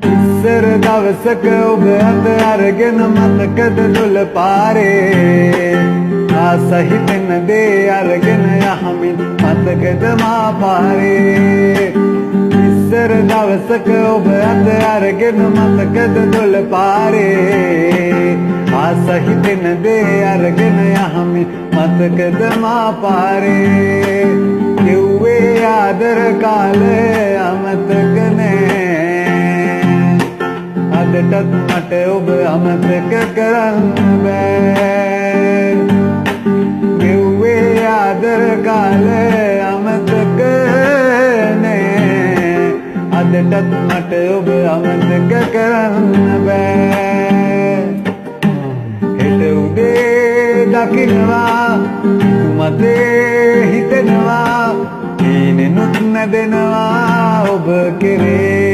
ඉස්සර දවසක ඔබ අත අරගෙන මතකද දොළ පාරේ ආස හිතෙන දේ අරගෙන යහමින් මතකද මා පාරේ ඉස්සර දවසක ඔබ අත අරගෙන මතකද දොළ පාරේ ආස හිතෙන දේ අරගෙන යහමින් මතකද මා පාරේ කිව්වේ ආදර කාලේ අමතක අදටත් මට ඔබ අමතක කරන්න බෑ කිව්වේ ආදර කාලේ අමතක නෑ අදටත් මට ඔබ අමතක කරන්න බෑ හෙට උදේ දකින්නවා මතේ හිතෙනවා ඊනෙනුත් නැදෙනවා ඔබ කෙරේ